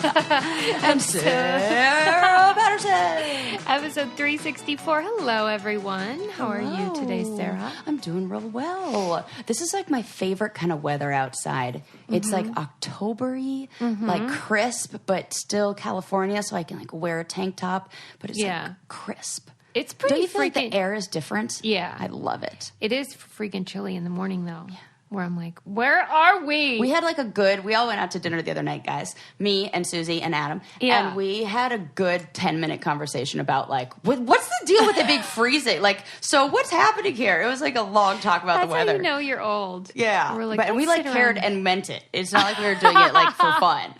and Sarah Patterson. Episode 364. Hello, everyone. How are you today, Sarah? I'm doing real well. This is like my favorite kind of weather outside. It's like October-y, like crisp, but still California, so I can like wear a tank top, but it's like crisp. It's pretty Don't you feel like freaking... the air is different? Yeah. I love it. It is freaking chilly in the morning, though. Yeah. Where I'm like, where are we? We had like we all went out to dinner the other night, guys. Me and Susie and Adam. Yeah. And we had a good 10-minute conversation about like, what's the deal with the big freezing? Like, so what's happening here? It was like a long talk about the weather. That's how you know you're old. Yeah. We're like, but we like cared and meant it. It's not like we were doing it like for fun.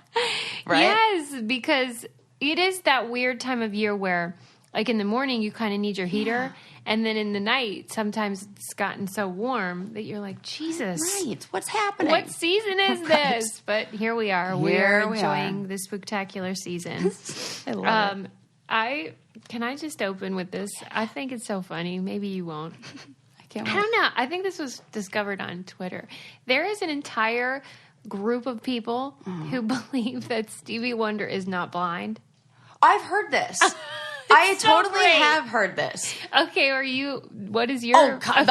Right? Yes, because it is that weird time of year where like in the morning you kind of need your heater. Yeah. And then in the night, sometimes it's gotten so warm that you're like, Jesus. Right. What's happening? What season is this? But here we are. We're enjoying this spectacular season. I love it. Can I just open with this? I think it's so funny. Maybe you won't. I don't know. I think this was discovered on Twitter. There is an entire group of people who believe that Stevie Wonder is not blind. I've heard this. I totally have heard this. Okay, what is your... Oh, God.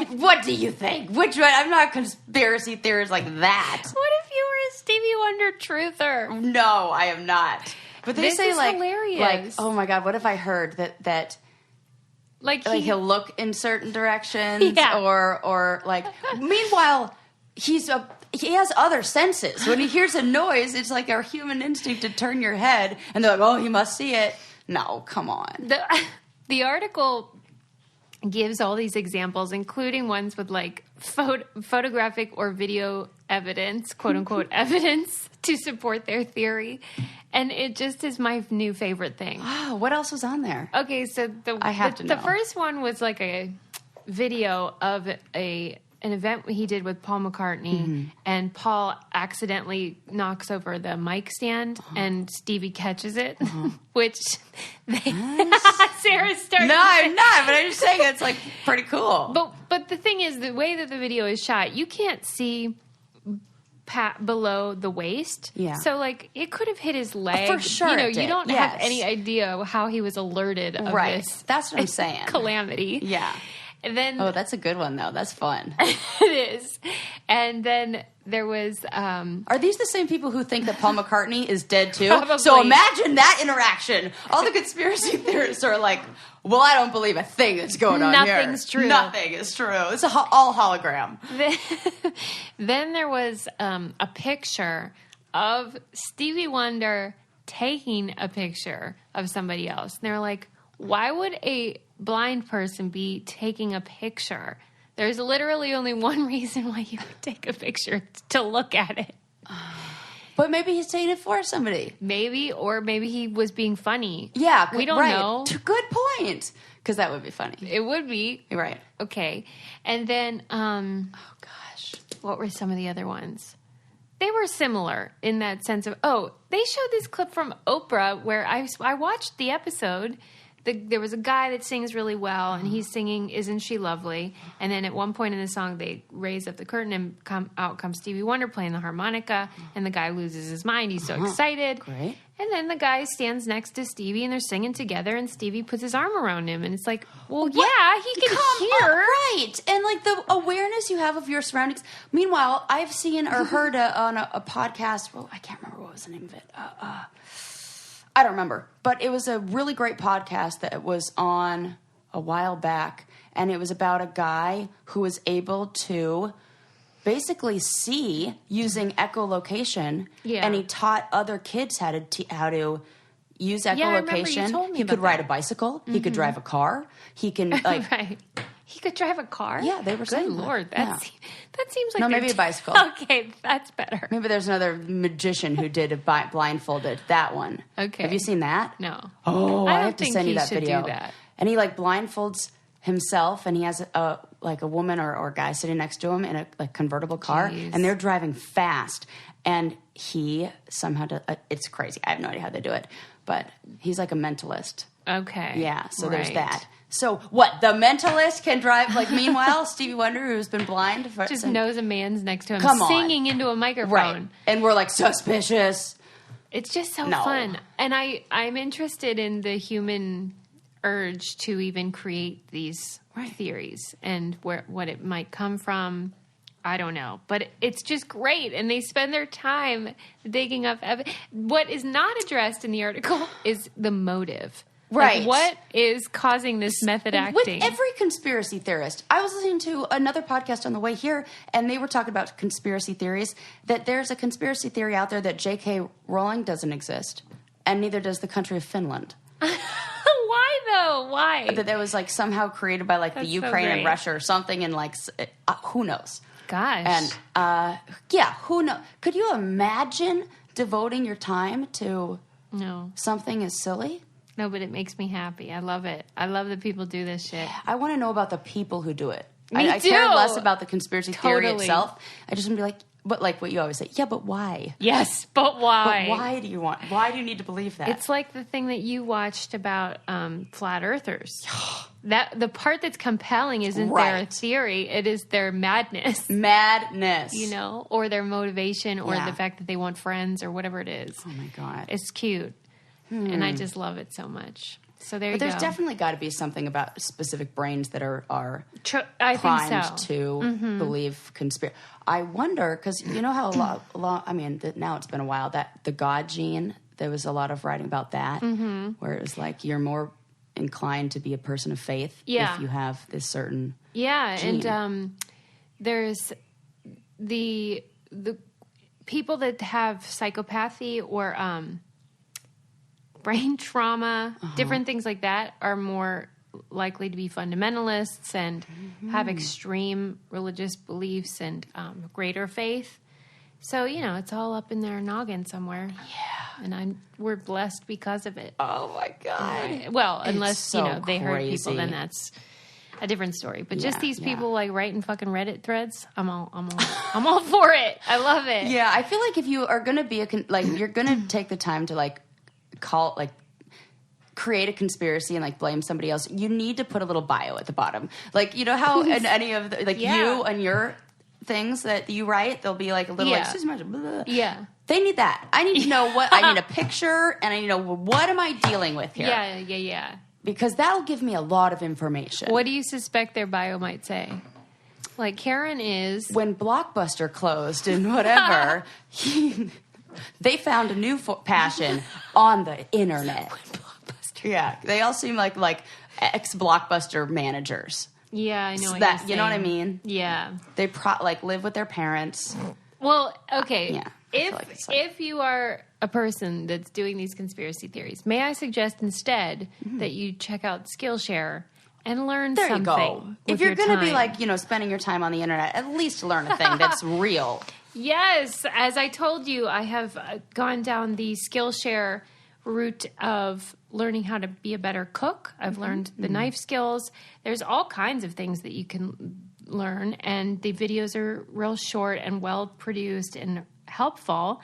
What do you think? Which one? I'm not a conspiracy theorist like that. What if you were a Stevie Wonder truther? No, I am not. But they say like, hilarious. Like, oh my God, what if I heard that like he'll look in certain directions or like, meanwhile, he has other senses. When he hears a noise, it's like our human instinct to turn your head and they're like, oh, he must see it. No, come on. The article gives all these examples, including ones with like photographic or video evidence, quote unquote evidence, to support their theory. And it just is my new favorite thing. Wow, what else was on there? Okay, so the first one was like a video of an event he did with Paul McCartney, and Paul accidentally knocks over the mic stand, and Stevie catches it, which Sarah's starting. No, I'm not, but I'm just saying it's like pretty cool. But the thing is, the way that the video is shot, you can't see below the waist. Yeah. So like it could have hit his leg. For sure, you don't have any idea how he was alerted of this. That's what I'm saying. Calamity. Yeah. And then, that's a good one, though. That's fun. It is. And then there was... Are these the same people who think that Paul McCartney is dead, too? Probably. So imagine that interaction. All the conspiracy theorists are like, well, I don't believe a thing that's going on here. Nothing's true. Nothing is true. It's all hologram. Then there was a picture of Stevie Wonder taking a picture of somebody else. And they're like, why would a blind person be taking a picture? There's literally only one reason why you would take a picture, to look at it. But maybe he's taking it for somebody. Maybe he was being funny. Yeah, we don't know. Good point. Because that would be funny. It would be. You're right. Okay. And then, oh gosh, what were some of the other ones? They were similar in that sense of, they showed this clip from Oprah where I watched the episode. There was a guy that sings really well, and he's singing "Isn't She Lovely?" And then at one point in the song, they raise up the curtain, and out comes Stevie Wonder playing the harmonica, and the guy loses his mind. He's so excited. Great. And then the guy stands next to Stevie, and they're singing together, and Stevie puts his arm around him, and it's like, well, yeah, he can hear. Right. And like the awareness you have of your surroundings. Meanwhile, I've seen or heard on a podcast, well, I can't remember what was the name of it. I don't remember, but it was a really great podcast that was on a while back, and it was about a guy who was able to basically see using echolocation, and he taught other kids how to use echolocation. Yeah, I remember you told me he about could ride that. a bicycle. He could drive a car. He can like right. He could drive a car? Yeah, they were saying Good Lord, that seems like... No, maybe a bicycle. Okay, that's better. Maybe there's another magician who did it blindfolded. That one. Okay. Have you seen that? No. Oh, I have to send you that should video. Do that. And he like blindfolds himself, and he has a woman or a guy sitting next to him in a convertible car, and they're driving fast. And he somehow does... it's crazy. I have no idea how they do it. But he's like a mentalist. Okay. Yeah, so there's that. So what? The mentalist can drive. Like meanwhile, Stevie Wonder, who's been blind, just knows a man's next to him Come on. singing into a microphone. Right, and we're like suspicious. It's just so No. fun. And I'm interested in the human urge to even create these theories and what it might come from. I don't know. But it's just great. And they spend their time digging up evidence. What is not addressed in the article is the motive. Right. Like, what is causing this method acting? With every conspiracy theorist. I was listening to another podcast on the way here, and they were talking about conspiracy theories, that there's a conspiracy theory out there that J.K. Rowling doesn't exist, and neither does the country of Finland. Why, though? Why? That it was, like, somehow created by, like, That's the so Ukraine and great. Russia or something, and, like, who knows? Gosh. And, who knows? Could you imagine devoting your time to something as silly? No, but it makes me happy. I love it. I love that people do this shit. I want to know about the people who do it. Me I too. care less about the conspiracy theory Totally. itself. I just want to be like, but like what you always say, yeah, but why? Yes, but why? But why do you need to believe that? It's like the thing that you watched about flat earthers. That the part that's compelling isn't their theory; it is their madness. Madness, you know, or their motivation, or Yeah. the fact that they want friends, or whatever it is. Oh my God, it's cute, and I just love it so much. So there you go. But there's definitely got to be something about specific brains that are I primed think so. to believe conspiracy. I wonder, because you know how a lot. I mean, now it's been a while that the God gene. There was a lot of writing about that, where it was like you're more inclined to be a person of faith if you have this certain gene. And there's the people that have psychopathy or brain trauma, different things like that, are more likely to be fundamentalists and have extreme religious beliefs and greater faith. So, you know, it's all up in their noggin somewhere. Yeah. And we're blessed because of it. Oh, my God. Well, unless, so they hurt crazy. people, then that's a different story. But just these people, like, writing fucking Reddit threads, I'm all for it. I love it. Yeah, I feel like if you are going to be you're going to take the time to, like, create a conspiracy and, like, blame somebody else, you need to put a little bio at the bottom. Like, you know how in any of the, you and your things that you write, there'll be like a little like Susie Wonder, blah, blah. Yeah. They need that. I need to know I need a picture, and I need to know what am I dealing with here. Yeah. Because that'll give me a lot of information. What do you suspect their bio might say? Like, Karen is... When Blockbuster closed and whatever, they found a new passion on the internet. Yeah, they all seem like ex-Blockbuster managers. Yeah, I know what that, you're you know what I saying. mean? Yeah. They live with their parents. Well, okay. Yeah. If you are a person that's doing these conspiracy theories, may I suggest instead that you check out Skillshare and learn something. There you go. If you're going to be spending your time on the internet, at least learn a thing that's real. Yes. As I told you, I have gone down the Skillshare route of learning how to be a better cook. I've learned the knife skills. There's all kinds of things that you can learn, and the videos are real short and well produced and helpful.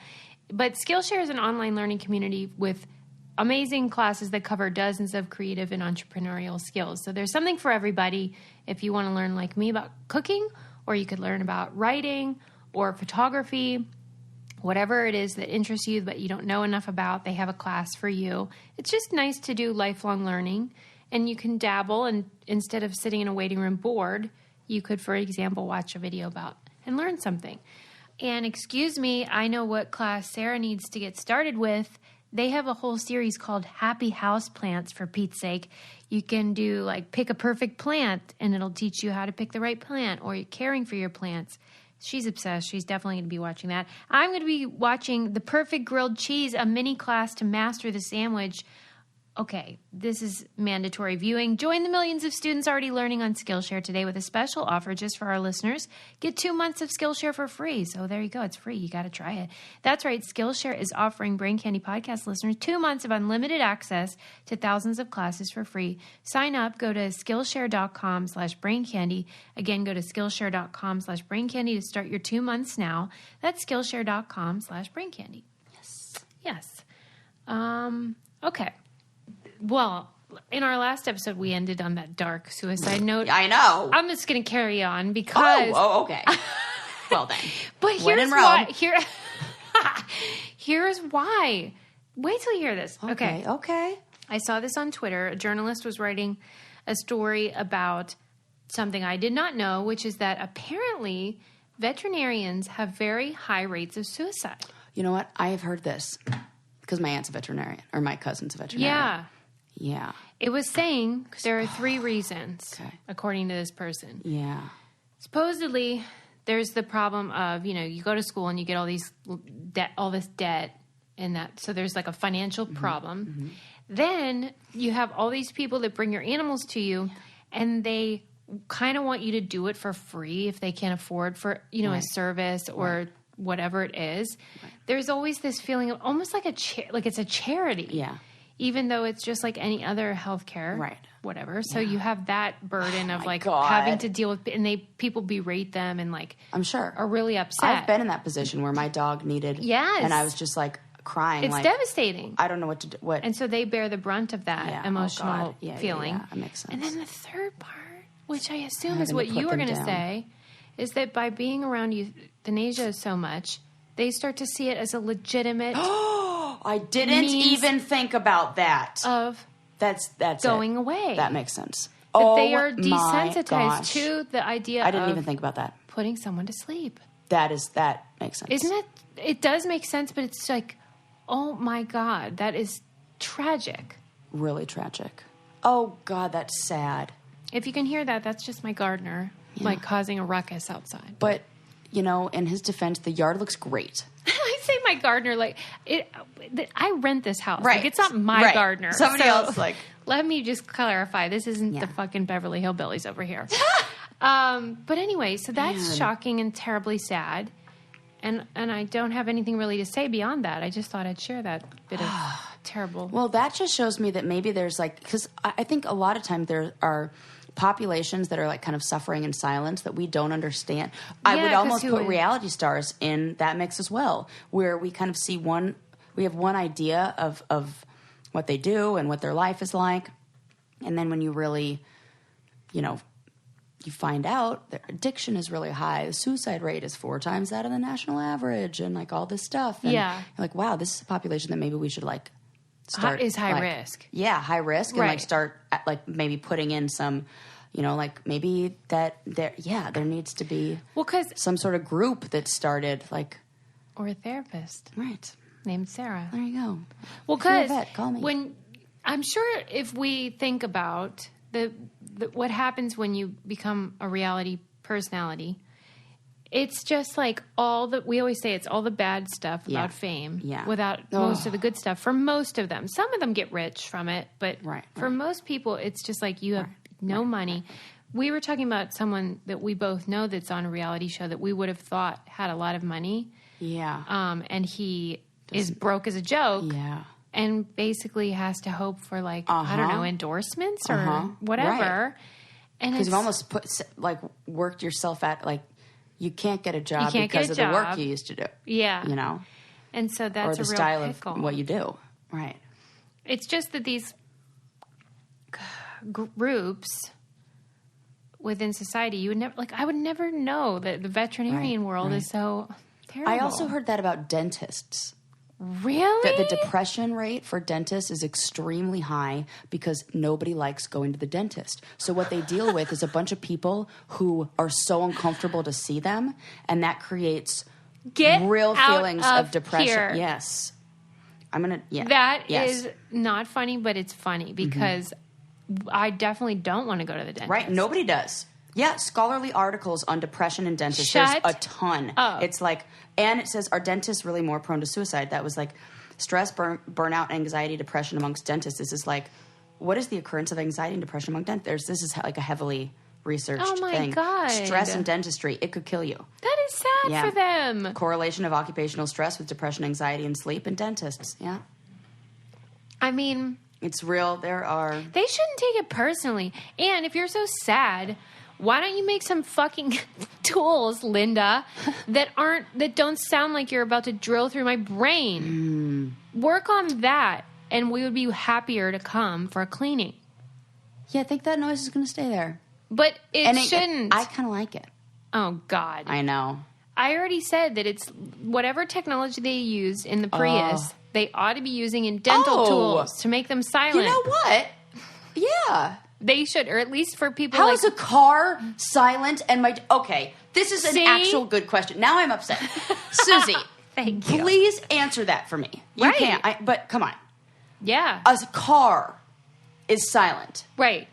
But Skillshare is an online learning community with amazing classes that cover dozens of creative and entrepreneurial skills. So there's something for everybody if you want to learn like me about cooking, or you could learn about writing or photography. Whatever it is that interests you but you don't know enough about, they have a class for you. It's just nice to do lifelong learning, and you can dabble, and instead of sitting in a waiting room bored, you could, for example, watch a video about and learn something. And excuse me, I know what class Sarah needs to get started with. They have a whole series called Happy House Plants, for Pete's sake. You can do pick a perfect plant, and it'll teach you how to pick the right plant, or caring for your plants. She's obsessed. She's definitely going to be watching that. I'm going to be watching The Perfect Grilled Cheese, a mini class to master the sandwich. Okay, this is mandatory viewing. Join the millions of students already learning on Skillshare today with a special offer just for our listeners. Get 2 months of Skillshare for free. So there you go. It's free. You got to try it. That's right. Skillshare is offering Brain Candy podcast listeners 2 months of unlimited access to thousands of classes for free. Sign up. Go to Skillshare.com/braincandy. Again, go to Skillshare.com/braincandy to start your 2 months now. That's Skillshare.com/braincandy. Yes. Okay. Well, in our last episode, we ended on that dark suicide note. I know. I'm just going to carry on because... Oh, okay. Well, then. But When here's in Rome. why. Here's why. Wait till you hear this. Okay. I saw this on Twitter. A journalist was writing a story about something I did not know, which is that apparently veterinarians have very high rates of suicide. You know what? I have heard this because my aunt's a veterinarian, or my cousin's a veterinarian. Yeah. It was saying there are 3 reasons, according to this person. Yeah. Supposedly, there's the problem of, you go to school and you get all this debt, and that, so there's like a financial problem. Mm-hmm. Then you have all these people that bring your animals to you, and they kind of want you to do it for free if they can't afford for, a service or whatever it is. Right. There's always this feeling of almost like it's a charity. Yeah. Even though it's just like any other healthcare, whatever. So you have that burden of having to deal with, and people berate them and I'm sure are really upset. I've been in that position where my dog needed, and I was just crying. It's devastating. I don't know what to do. And so they bear the brunt of that emotional feeling. Yeah, that makes sense. And then the third part, which I assume is what you were going to say, is that by being around euthanasia so much, they start to see it as a legitimate. I didn't even think about that. That's going away. That makes sense. That they are desensitized to the idea. I didn't even think about that. Putting someone to sleep. That makes sense. Isn't it? It does make sense, but it's like, oh my God, that is tragic. Really tragic. Oh God, that's sad. If you can hear that, that's just my gardener, causing a ruckus outside. But, in his defense, the yard looks great. I say my gardener, I rent this house. Right. It's not my gardener. Somebody else, Let me just clarify. This isn't the fucking Beverly Hillbillies over here. But anyway, so that's shocking and terribly sad. And I don't have anything really to say beyond that. I just thought I'd share that bit of terrible. Well, that just shows me that maybe there's because I think a lot of times there are populations that are kind of suffering in silence that we don't understand. I would almost put reality stars in that mix as well, where we kind of see we have one idea of what they do and what their life is like. And then when you really, you find out their addiction is really high. The suicide rate is 4 times that of the national average, and all this stuff. And you're like, wow, this is a population that maybe we should start is high risk. Yeah, high risk, and start maybe putting in some, maybe that there needs to be some sort of group that started or a therapist, right? Named Sarah. There you go. Well, because call me. When I'm sure if we think about what happens when you become a reality personality, it's just we always say it's all the bad stuff about fame without most of the good stuff for most of them. Some of them get rich from it, but for most people, it's just you have no money. We were talking about someone that we both know that's on a reality show that we would have thought had a lot of money. Yeah. And he is broke as a joke. Yeah. And basically has to hope for I don't know, endorsements or whatever. Right. And because you've almost worked yourself at you can't get a job because of the work you used to do. Yeah. And so that's or the a real style pickle. of what you do. Right. It's just that these groups within society, I would never know that the veterinarian world is so terrible. I also heard that about dentists. Really? That the depression rate for dentists is extremely high because nobody likes going to the dentist. So what they deal with is a bunch of people who are so uncomfortable to see them, and that creates real feelings of depression. Here. Yes. I'm going to, That is not funny, but it's funny because I definitely don't want to go to the dentist. Right. Nobody does. Yeah, scholarly articles on depression and dentists. There's a ton. Oh. It's and it says, are dentists really more prone to suicide? That was stress, burnout, anxiety, depression amongst dentists. This is what is the occurrence of anxiety and depression among dentists? This is a heavily researched thing. Oh my God. Stress in dentistry, it could kill you. That is sad for them. Correlation of occupational stress with depression, anxiety, and sleep in dentists. Yeah. I mean, it's real. They shouldn't take it personally. And if you're so sad, why don't you make some fucking tools, Linda, that don't sound like you're about to drill through my brain? Work on that, and we would be happier to come for a cleaning. Yeah, I think that noise is going to stay there. But it shouldn't. I kind of like it. Oh, God. I know. I already said that it's whatever technology they used in the Prius, they ought to be using in dental tools to make them silent. You know what? Yeah. They should, or at least for people How is a car silent and my... Okay, this is an See? actual good question. Now I'm upset. Susie, Thank you. please answer that for me. You Right. can't. But come on. Yeah. A car is silent. Right.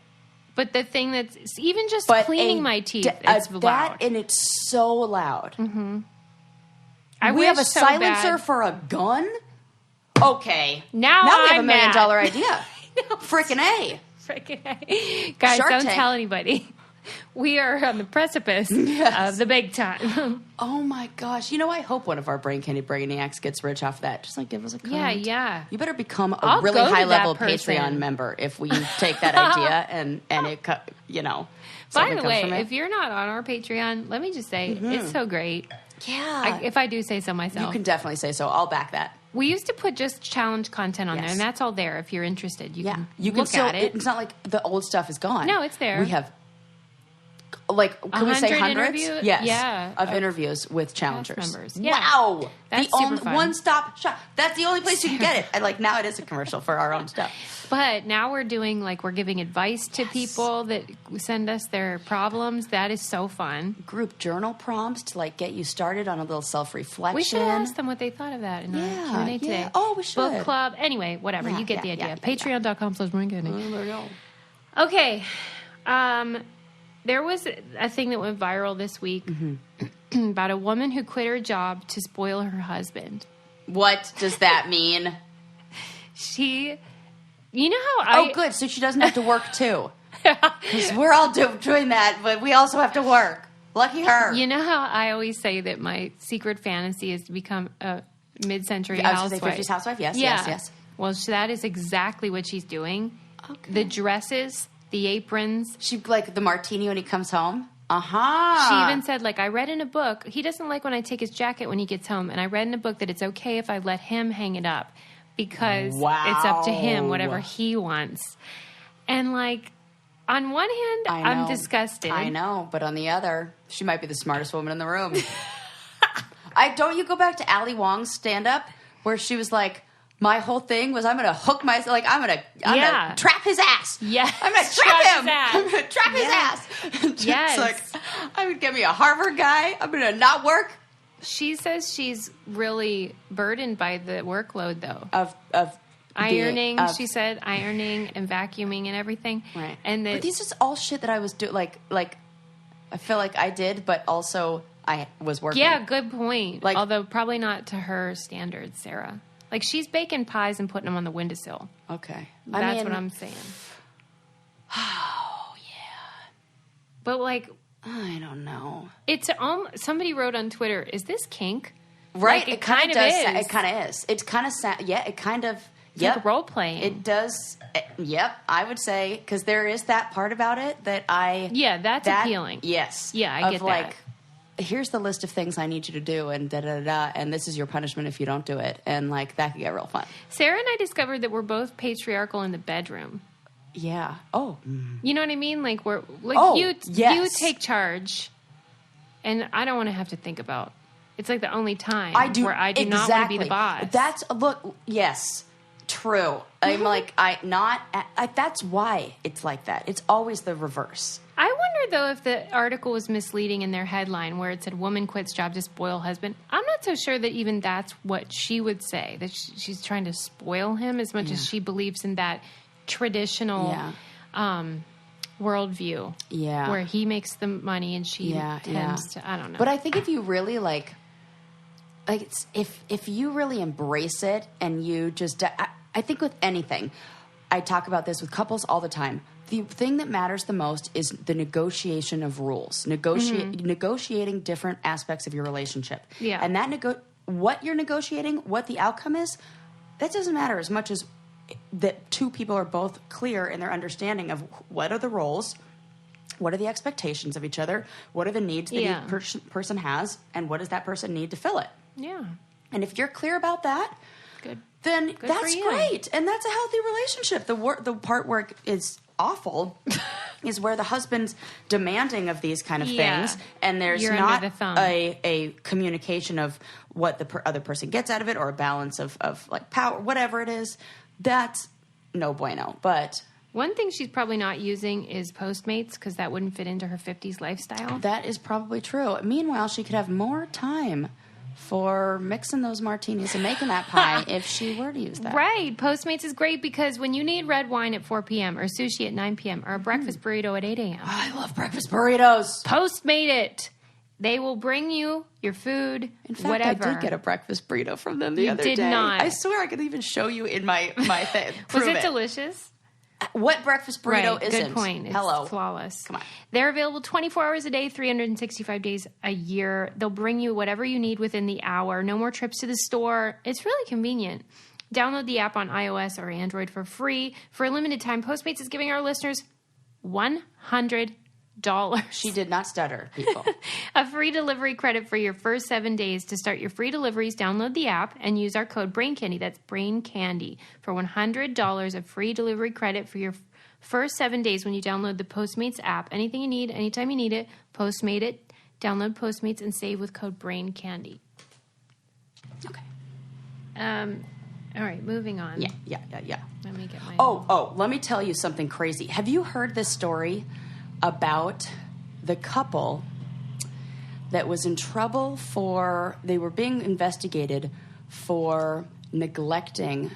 But the thing that's... Even just But cleaning my teeth, it's loud. That, and it's so loud. Mm-hmm. We have a so silencer bad. for a gun? Okay. Now we have I'm $1 million mad. idea. Frickin' A. Freaking A. Guys, Shark don't Tank. tell anybody. We are on the precipice of the big time. Oh my gosh. You know, I hope one of our brain candy brainiacs gets rich off that. Just like give us a comment. Yeah. You better become a I'll really go to high level that person. Patreon member if we take that idea and it, By something the comes way, from it. if you're not on our Patreon, let me just say, it's so great. Yeah. If I do say so myself. You can definitely say so. I'll back that. We used to put just challenge content on there, Yes. and that's all there if you're interested. You can You can look still, at it. It's not like the old stuff is gone. No, it's there. We have, like, can we say 100 hundreds? interviews? Yes. Yeah. Of interviews with challengers. members. Yeah. Wow. That's the super only fun. one-stop shop. That's the only place you can get it. And, like, now it is a commercial for our own stuff. But now we're doing, we're giving advice to people that send us their problems. That is so fun. Group journal prompts to, like, get you started on a little self-reflection. We should ask them what they thought of that in our Q&A today. Yeah. Oh, we should. Book club. Anyway, whatever. Yeah, you get the yeah, idea. yeah, Patreon.com/braincandy. There you go. Okay. There was a thing that went viral this week about a woman who quit her job to spoil her husband. What does that mean? You know how Oh, good. So she doesn't have to work, too. Because we're all doing that, but we also have to work. Lucky her. You know how I always say that my secret fantasy is to become a mid-century I was going housewife? to say 50s housewife. Yes, Yeah. yes. Well, that is exactly what she's doing. Okay. The dresses, the aprons. She, like, the martini when he comes home. Uh-huh. She even said, I read in a book, he doesn't like when I take his jacket when he gets home, and I read in a book that it's okay if I let him hang it up because it's up to him, whatever he wants. And, on one hand, I'm disgusted. I know, but on the other, she might be the smartest woman in the room. Don't you go back to Ali Wong's stand-up where she was like, my whole thing was I'm going to hook myself, I'm going to trap his ass. Yes. I'm going to trap him. His ass. I'm going to trap his ass. Yes. I would get me a Harvard guy. I'm going to not work. She says she's really burdened by the workload, though. Of ironing, she said, ironing and vacuuming and everything. Right. And but these is all shit that I was doing, like I feel like I did, but also I was working. Yeah, good point. Although probably not to her standards, Sarah. She's baking pies and putting them on the windowsill. Okay. That's what I'm saying. Oh, yeah. But, I don't know. it's somebody wrote on Twitter, is this kink? Right. It kind of does. is. It kind of is. It's kind of yeah. It kind of. It's Yep. like role playing. It does. Yep. I would say because there is that part about it that I. Yeah, that's appealing. Yes. Yeah, I get that. Here's the list of things I need you to do, and da da da, and this is your punishment if you don't do it, and that could get real fun. Sarah and I discovered that we're both patriarchal in the bedroom. Yeah. Oh. You know what I mean? We're you take charge, and I don't want to have to think about. It's the only time where I do not want to be the boss. That's yes, true. I'm that's why it's like that. It's always the reverse. I wonder though if the article was misleading in their headline where it said "woman quits job to spoil husband." I'm not so sure that even that's what she would say. That she's trying to spoil him as much as she believes in that traditional worldview. Yeah, where he makes the money and she tends to. I don't know. But I think if you really if you really embrace it and you just, I think with anything, I talk about this with couples all the time. The thing that matters the most is the negotiation of rules, negotiating different aspects of your relationship. Yeah. And that what you're negotiating, what the outcome is, that doesn't matter as much as that two people are both clear in their understanding of what are the roles, what are the expectations of each other, what are the needs that each person has, and what does that person need to fill it. Yeah. And if you're clear about that, then Good that's for you. great. And that's a healthy relationship. The part where it is awful is where the husband's demanding of these kind of things, and there's You're not under the thumb. a communication of what the other person gets out of it, or a balance of like power, whatever it is. That's no bueno. But one thing she's probably not using is Postmates, because that wouldn't fit into her 50s lifestyle. that is probably true. Meanwhile, she could have more time for mixing those martinis and making that pie if she were to use that. Right. Postmates is great because when you need red wine at 4 p.m. or sushi at 9 p.m. or a breakfast burrito at 8 a.m. I love breakfast burritos. Postmate it. They will bring you your food, In fact, whatever. I did get a breakfast burrito from them the other day. You did not. I swear I could even show you in my thing. Was it delicious? What breakfast burrito Right, isn't? good point. It's Hello. flawless. Come on. They're available 24 hours a day, 365 days a year. They'll bring you whatever you need within the hour. No more trips to the store. It's really convenient. Download the app on iOS or Android for free. For a limited time, Postmates is giving our listeners $100. She did not stutter, people. A free delivery credit for your first 7 days. To start your free deliveries, download the app and use our code BRAINCANDY. That's BRAINCANDY for $100 of free delivery credit for your first 7 days when you download the Postmates app. Anything you need, anytime you need it, Postmate it. Download Postmates and save with code BRAINCANDY. Okay. All right, moving on. Yeah. Let me get my... Oh, let me tell you something crazy. Have you heard this story about the couple that was in trouble they were being investigated for neglecting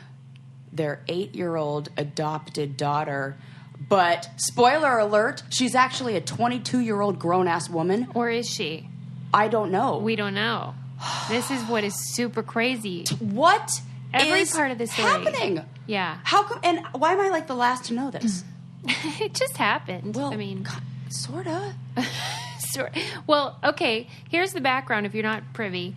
their 8-year-old adopted daughter, but spoiler alert, she's actually a 22-year-old grown-ass woman. Or is she? I don't know. We don't know. This is what is super crazy. What Every is part of the story. happening? Yeah. How come, and why am I like the last to know this? It just happened. Well, I mean... Sorta. Well, okay, here's the background if you're not privy.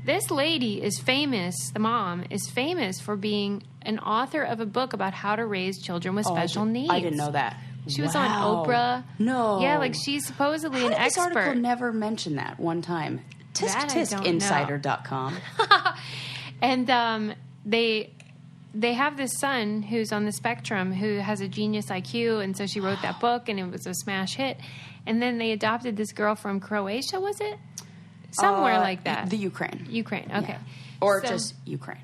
This lady is famous, the mom is famous for being an author of a book about how to raise children with special needs. I didn't know that. She was on Oprah. No. Yeah, like she's supposedly an How did this expert. article never mention that one time? That I don't know. TiskTiskInsider.com. And they have this son who's on the spectrum who has a genius IQ, and so she wrote that book, and it was a smash hit. And then they adopted this girl from Croatia, was it? Somewhere like that. The Ukraine. Ukraine, okay. Yeah. Or So- just Ukraine.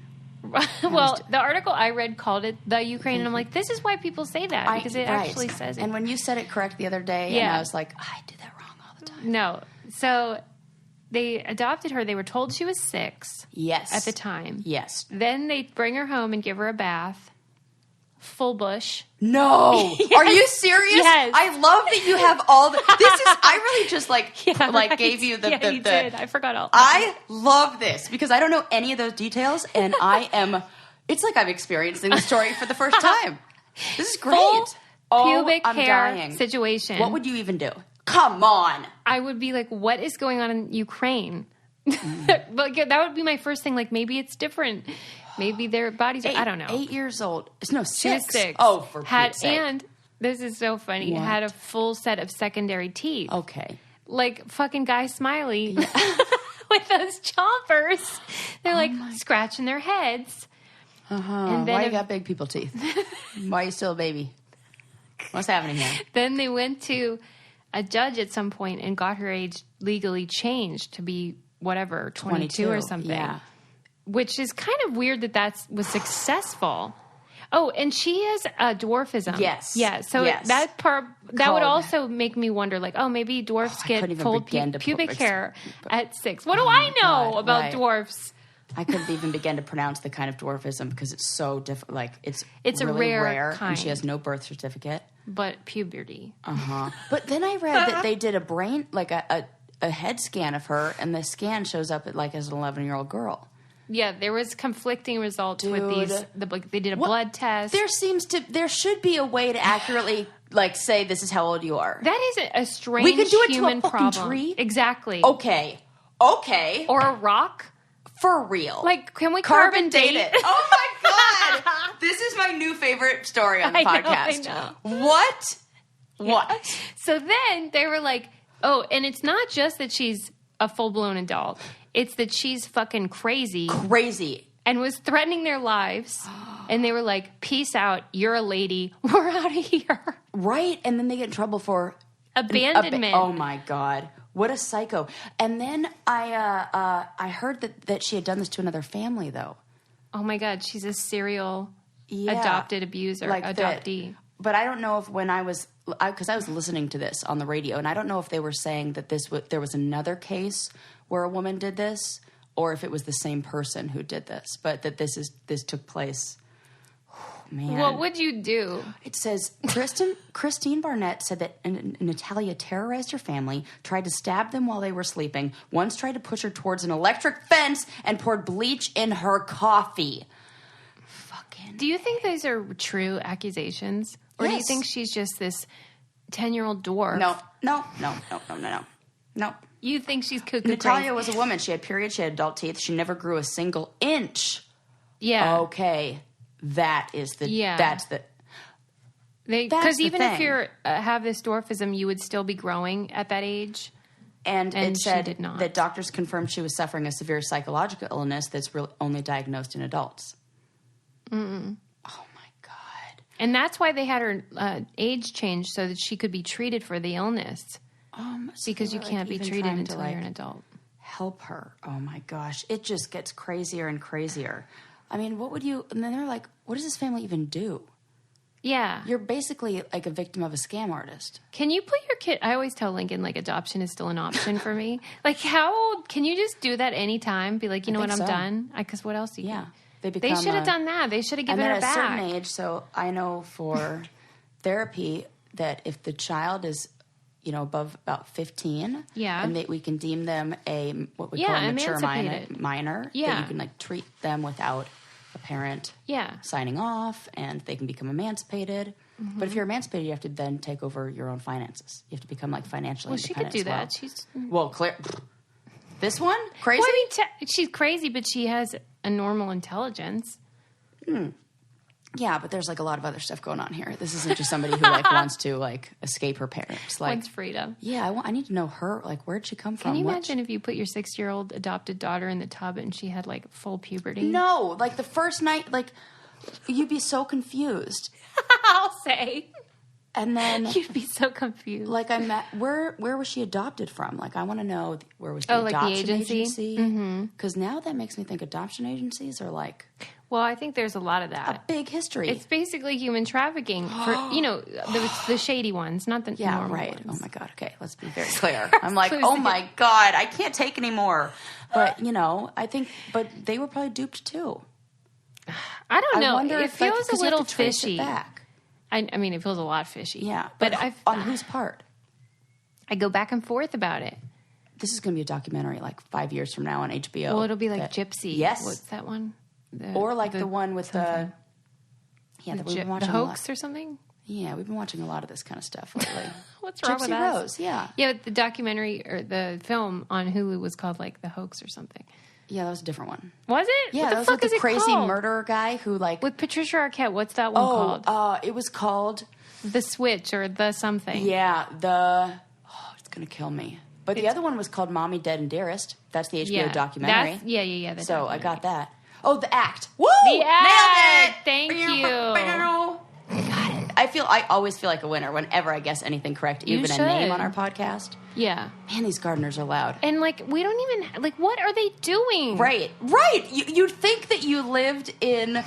Well, the article I read called it the Ukraine, and I'm like, this is why people say that, because it actually says it. And when you said it correct the other day, and Yeah. I was like, I do that wrong all the time. No. So they adopted her. They were told she was 6 Yes. at the time. Yes. Then they bring her home and give her a bath. Full bush. No. Yes. Are you serious? Yes. I love that you have all the... This is... I really just Yeah, right. gave you the... Yeah, the, you the did. I forgot all. I love this because I don't know any of those details, and I am... It's like I'm experiencing the story for the first time. This is great. Full pubic I'm hair dying. situation. What would you even do? Come on. I would be like, what is going on in Ukraine? But that would be my first thing. Like, maybe it's different. Maybe their bodies are... I don't know. 8 years old. No, 6. She was 6. Oh, for Pete's sake. And this is so funny. What? Had a full set of secondary teeth. Okay. Like fucking Guy Smiley with those chompers. They're scratching their heads. And then Why you got big people teeth? Why are you still a baby? What's happening here? Then they went to a judge at some point and got her age legally changed to be whatever, 22 or something. Yeah. Which is kind of weird that was successful. Oh, and she has dwarfism. Yes. Yeah, so Yes. that part, that Called- would also make me wonder, like, oh, maybe dwarfs I get couldn't even full begin to pubic put- hair at 6. What do I know God, about right. dwarfs? I couldn't even begin to pronounce the kind of dwarfism because it's so different. Like, it's a really rare and kind. she has no birth certificate. But puberty. But then I read that they did a brain, like a head scan of her, and the scan shows up as an 11-year-old girl. Yeah, there was conflicting results with these. They did a blood test. There should be a way to accurately say this is how old you are. That is a strange We could do it to a human fucking problem. tree? Exactly. Okay. Or a rock. For real. Like, can we carbon date it? Oh my God. This is my new favorite story on the podcast. I What? What? Yeah. So then they were like, oh, and it's not just that she's a full-blown adult. It's that she's fucking crazy. Crazy. and was threatening their lives. And they were like, peace out. You're a lady. We're out of here. Right. And then they get in trouble for Abandonment. Oh, my God. What a psycho. And then I heard that she had done this to another family, though. Oh, my God. She's a serial adopted abuser, adoptee. But I don't know if when because I was listening to this on the radio, and I don't know if they were saying that there was another case where a woman did this, or if it was the same person who did this, but that this took place. Oh, man. What would you do? It says Christine Barnett said that Natalia terrorized her family, tried to stab them while they were sleeping, once tried to push her towards an electric fence, and poured bleach in her coffee. Fucking. Do you think these are true accusations? Or do you think she's just this 10-year-old dwarf? No. You think she's cuckoo Natalia crazy? was a woman. She had periods. She had adult teeth. She never grew a single inch. Yeah. Okay. That's the... Because even if you have this dwarfism, you would still be growing at that age. And it said she did not. that doctors confirmed she was suffering a severe psychological illness that's really only diagnosed in adults. Mm-mm. Oh, my God. And that's why they had her age changed so that she could be treated for the illness. Because you can't be treated until you're an adult. Help her. Oh, my gosh. It just gets crazier and crazier. I mean, what would you... And then they're like, what does this family even do? Yeah. You're basically like a victim of a scam artist. Can you put your kid... I always tell Lincoln, like, adoption is still an option for me. Like, how old... Can you just do that anytime? Be like, you know what, I'm done? Because what else do you do? They should have done that. They should have given her back. And at a certain age, so I know for therapy that if the child is... above about 15. Yeah. And we can deem them what we call a mature minor. Yeah. That you can treat them without a parent signing off, and they can become emancipated. Mm-hmm. But if you're emancipated, you have to then take over your own finances. You have to become financially independent. She could do that. She's clear. This one? Crazy? Well, I mean, she's crazy, but she has a normal intelligence. Yeah, but there's a lot of other stuff going on here. This isn't just somebody who wants to escape her parents. Wants freedom. Yeah, I need to know her. Where'd she come from? Can you imagine if you put your 6-year-old adopted daughter in the tub and she had full puberty? No, the first night, you'd be so confused. I'll say. And then you'd be so confused. Where was she adopted from? I want to know where was the adoption the agency? Because now that makes me think adoption agencies are Well, I think there's a lot of that. A big history. It's basically human trafficking for the shady ones, not the normal ones. Oh my God. Okay, let's be very clear. I'm oh my God, I can't take anymore. But I think, but they were probably duped too. I don't know. I wonder it feels a little fishy. I mean, it feels a lot fishy. Yeah, but on whose part? I go back and forth about it. This is going to be a documentary 5 years from now on HBO. Well, it'll be Gypsy. Yes. What's that one? Or the one with the hoax or something? Yeah, we've been watching a lot of this kind of stuff lately. What's wrong with that? Gypsy Rose, yeah. Yeah, the documentary or the film on Hulu was called The Hoax or something. Yeah, that was a different one. Was it? Yeah, what that the fuck was is the crazy called? murderer guy who with Patricia Arquette. What's that one called? It was called The Switch or the something. Yeah, it's gonna kill me. But the other one was called Mommy Dead and Dearest. That's the HBO documentary. Yeah. So I got that. Oh, The Act. Woo! The Act! Nailed it! Thank you. Got it. I always feel like a winner whenever I guess anything correct, even a name on our podcast. Yeah. Man, these gardeners are loud. And we don't even what are they doing? Right. You'd think that you lived in a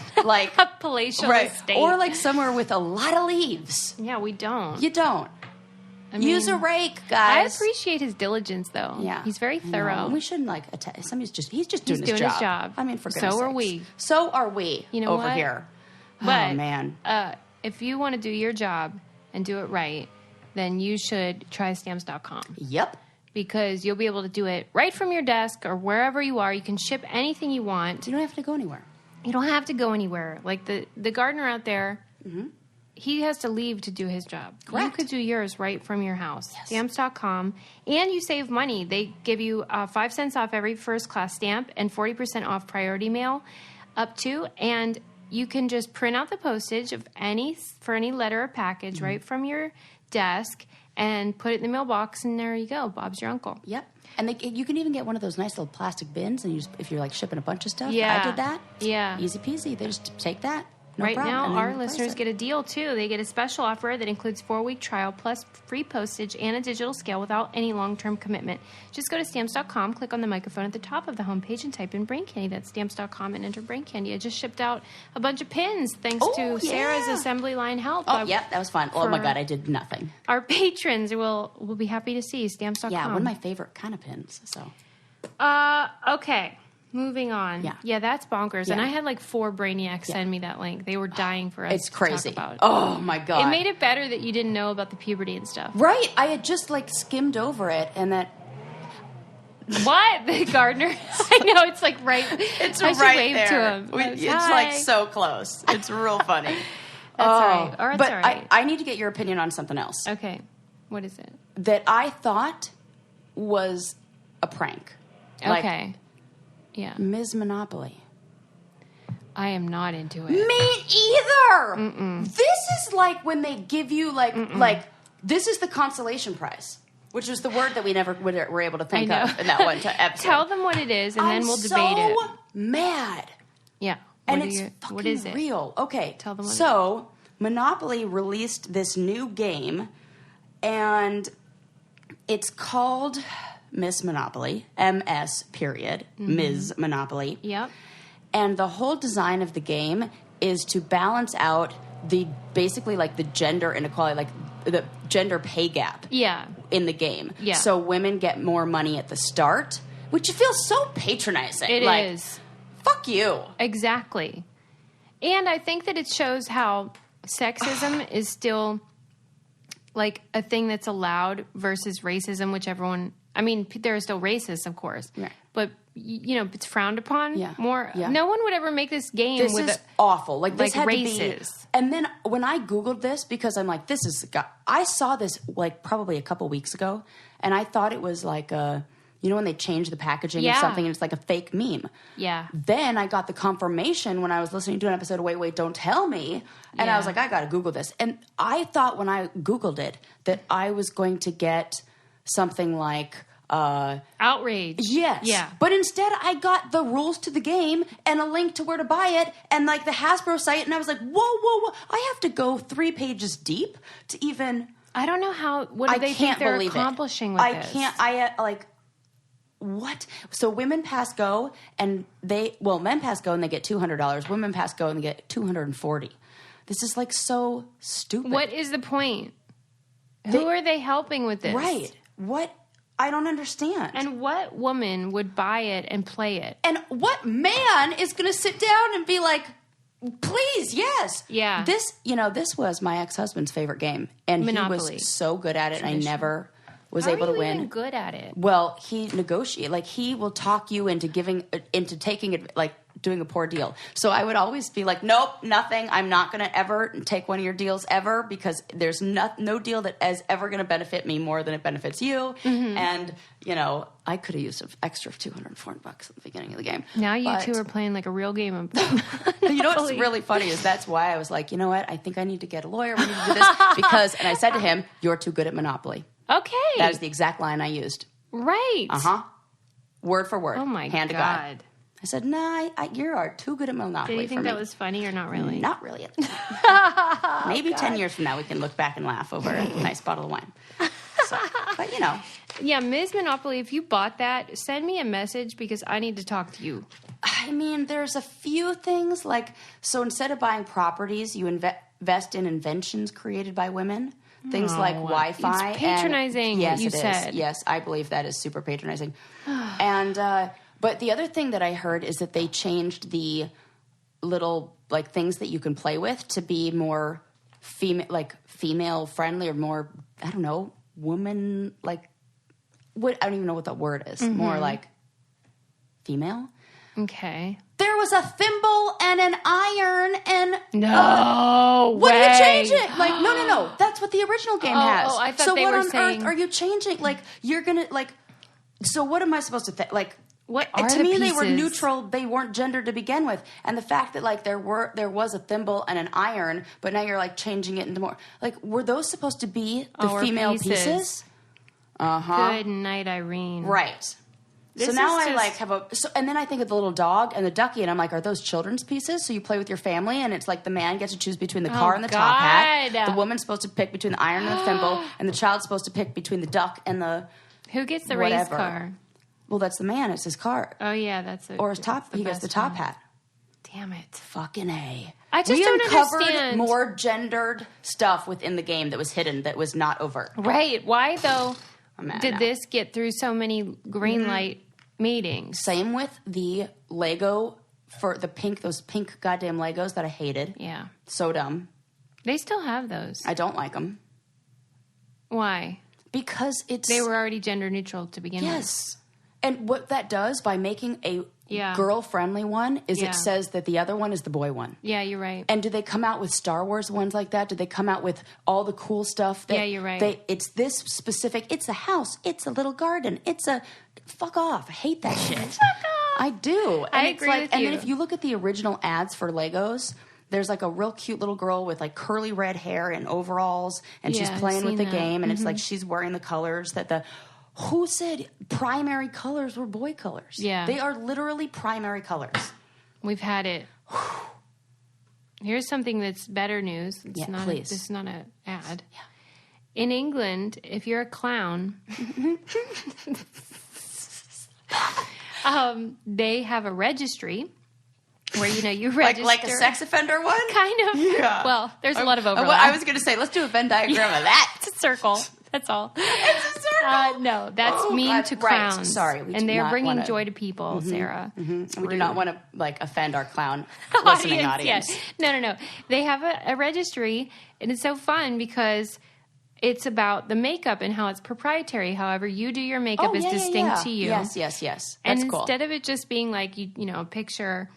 palatial estate. Or somewhere with a lot of leaves. Yeah, we don't. You don't. Use a rake, guys. I appreciate his diligence, though. Yeah, he's very thorough. We shouldn't he's just doing his job. I mean, for goodness sakes. So are we. So are we. You know over here. But, oh man. If you want to do your job and do it right, then you should try stamps.com. Yep. Because you'll be able to do it right from your desk or wherever you are. You can ship anything you want. You don't have to go anywhere. You don't have to go anywhere. The gardener out there. Mm-hmm. He has to leave to do his job. Correct. You could do yours right from your house. Yes. Stamps.com. And you save money. They give you 5 cents off every first class stamp and 40% off priority mail up to. And you can just print out the postage of for any letter or package right from your desk and put it in the mailbox, and there you go. Bob's your uncle. Yep. And you can even get one of those nice little plastic bins, and if you're like shipping a bunch of stuff. Yeah. I did that. Yeah. Easy peasy. They just take that. No right problem. now, our listeners get a deal, too. They get a special offer that includes 4-week trial plus free postage and a digital scale without any long-term commitment. Just go to Stamps.com, click on the microphone at the top of the homepage, and type in Brain Candy. That's Stamps.com, and enter Brain Candy. I just shipped out a bunch of pins thanks to Sarah's assembly line help. Oh, yep, that was fun. Oh, my God, I did nothing. Our patrons will be happy to see Stamps.com. Yeah, one of my favorite kind of pins, so. Okay. Moving on. Yeah, that's bonkers. Yeah. And I had like 4 brainiacs send me that link. They were dying for us It's crazy. to talk about it. Oh, my God. It made it better that you didn't know about the puberty and stuff. Right. I had just like skimmed over it, and that. What? The gardener? I know, it's like right. It's I should right wave there. to him. It's Hi. like so close. It's real funny. That's all right. Or it's but all right. I need to get your opinion on something else. Okay. What is it? That I thought was a prank. Like, Okay. Yeah. Ms. Monopoly. I am not into it. Me either. Mm-mm. This is like when they give you like this is the consolation prize, which was the word that we never were able to think of in that one episode. Tell them what it is, and then we'll debate it. I'm so mad. Yeah. And it's fucking what is it? real. Okay. Tell them what So, Monopoly released this new game, and it's called Miss Monopoly, MS period, Ms. Monopoly. Yep. And the whole design of the game is to balance out basically like the gender inequality, like the gender pay gap in the game. Yeah. So women get more money at the start, which feels so patronizing. It is. Fuck you. Exactly. And I think that it shows how sexism is still like a thing that's allowed versus racism, which everyone... I mean, there are still racists, of course. Right. But, it's frowned upon more. Yeah. No one would ever make this game This with is awful. Like, this had races. to be... And then when I Googled this, because I'm like, this is... I saw this, like, probably a couple weeks ago, and I thought it was like a... You know when they change the packaging of something and it's like a fake meme? Yeah. Then I got the confirmation when I was listening to an episode of Wait, Wait, Don't Tell Me. And I was like, I got to Google this. And I thought when I Googled it that I was going to get something like... outrage. Yes. Yeah. But instead I got the rules to the game and a link to where to buy it and like the Hasbro site. And I was like, whoa. I have to go 3 pages deep to even... I don't know how... What do they think they're accomplishing with this? What? So women pass go and men pass go and they get $200. Women pass go and they get $240. This is like so stupid. What is the point? Who are they helping with this? Right. What? I don't understand. And what woman would buy it and play it? And what man is going to sit down and be like, please, yes. Yeah. This was my ex-husband's favorite game. And Monopoly. He was so good at it. I never was able to win. How are you even good at it? Well, he negotiated. Like, he will talk you into taking it, like, doing a poor deal. So I would always be like, nope, nothing. I'm not going to ever take one of your deals ever because there's no deal that is ever going to benefit me more than it benefits you. Mm-hmm. And, I could have used an extra $240 at the beginning of the game. Now you two are playing like a real game of You know what's really funny is that's why I was like, you know what? I think I need to get a lawyer. We need to do this because, and I said to him, you're too good at Monopoly. Okay. That is the exact line I used. Right. Uh-huh. Word for word. Oh, my Hand God. to God. I said, nah, you are too good at Monopoly. Did you think that was funny or not really? Not really at the time. Maybe 10 years from now we can look back and laugh over a nice bottle of wine. So, but Yeah, Ms. Monopoly, if you bought that, send me a message because I need to talk to you. I mean, there's a few things so instead of buying properties, you invest in inventions created by women. Things like Wi-Fi. It's patronizing, yes, you said. Yes, I believe that is super patronizing. And, but the other thing that I heard is that they changed the little, things that you can play with to be more female friendly or more, I don't know, woman, I don't even know what that word is. Mm-hmm. More female. Okay. There was a thimble and an iron and... No What way. are you changing? No. That's what the original game has. Oh, I thought so they what were on saying... earth are you changing? You're going to, So what am I supposed to think? What are to the me, pieces? they were neutral. They weren't gendered to begin with. And the fact that like there was a thimble and an iron, but now you're like changing it into more like were those supposed to be the female pieces? Good night, Irene. Right. This so now is I like have and then I think of the little dog and the ducky, and I'm like, are those children's pieces? So you play with your family, and it's like the man gets to choose between the car and the top hat. The woman's supposed to pick between the iron and the thimble, and the child's supposed to pick between the duck and the Who gets the whatever. race car? Well, that's the man. It's his car. Oh yeah, that's it. Or his top. He gets the top hat. Damn it. Fucking A. I just we don't uncovered understand. more gendered stuff within the game that was hidden, that was not overt. Right. Why though did now. this get through so many green light meetings? Same with the Lego for those pink goddamn Legos that I hated. Yeah. So dumb. They still have those. I don't like them. Why? Because They were already gender neutral to begin with. Yes. And what that does by making a Yeah. girl-friendly one is Yeah. it says that the other one is the boy one. Yeah, you're right. And do they come out with Star Wars ones like that? Do they come out with all the cool stuff? Yeah, you're right. It's this specific. It's a house. It's a little garden. It's a fuck off. I hate that shit. Fuck off. I do. And I it's agree with And you. then if you look at the original ads for Legos, there's like a real cute little girl with like curly red hair and overalls, and Yeah, she's I've playing with the seen that. game, and it's like she's wearing the colors that the. Who said primary colors were boy colors? Yeah. They are literally primary colors. We've had it. Here's something that's better news. It's Yeah, not please. This is not an ad. Yeah. In England, if you're a clown, they have a registry where you register Like a sex offender one? kind of. Yeah. Well, there's a lot of overlap. I was going to say, let's do a Venn diagram of that. It's a circle. That's all. It's a circle. No, that's mean God, to right. clowns. Sorry, we do and they're not bringing wanna- joy to people, Sarah. We do not want to like offend our clown listening audience. Yes. No. They have a registry, and it's so fun because it's about the makeup and how it's proprietary. However, you do your makeup is distinct to you. Yes. That's And cool. instead of it just being like a picture,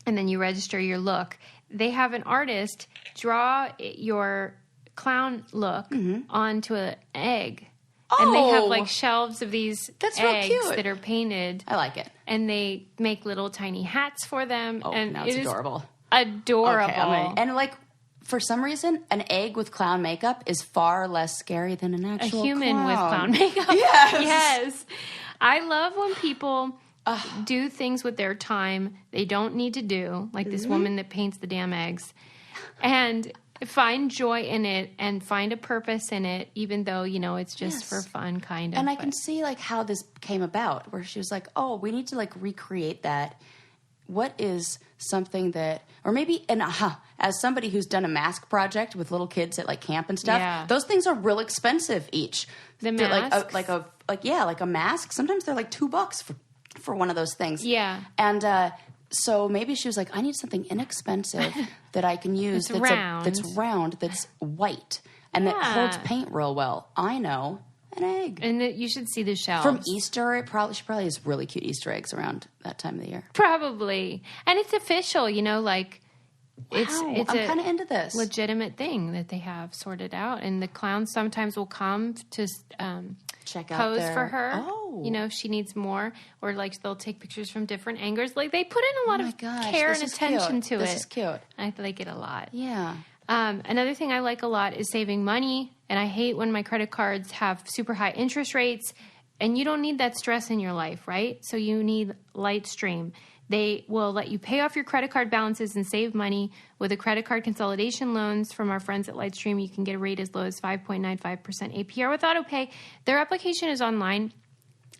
and then you register your look, they have an artist draw your clown look onto an egg. And they have like shelves of these That's real eggs cute. that are painted. I like it. And they make little tiny hats for them. Oh, and now it's it is adorable. Adorable. Okay, and like for some reason, an egg with clown makeup is far less scary than an A actual human with clown makeup. Yes. Yes. I love when people do things with their time they don't need to do, like this woman that paints the damn eggs, and find joy in it and find a purpose in it, even though, it's just for fun, kind of. And I can see like how this came about, where she was like, "Oh, we need to like recreate that. What is something that, or maybe, and as somebody who's done a mask project with little kids at like camp and stuff, Yeah. those things are real expensive each. The They're masks? like a mask. Sometimes they're like $2 for one of those things. Yeah. And so maybe she was like, I need something inexpensive that I can use It's round. that's white, and that holds paint real well. I know, an egg. And you should see the shelves. From Easter, she probably has really cute Easter eggs around that time of the year. Probably. And it's official, like it's Wow, it's I'm a kind of into this. legitimate thing that they have sorted out. And the clowns sometimes will come to Check out pose their- for her. Oh. If she needs more, or like they'll take pictures from different angles. Like they put in a lot Oh my of gosh, care this and is attention cute. to it. This is cute. I like it a lot. Yeah. Another thing I like a lot is saving money, and I hate when my credit cards have super high interest rates, and you don't need that stress in your life, right? So you need Lightstream. They will let you pay off your credit card balances and save money with the credit card consolidation loans from our friends at Lightstream. You can get a rate as low as 5.95% APR with autopay. Their application is online.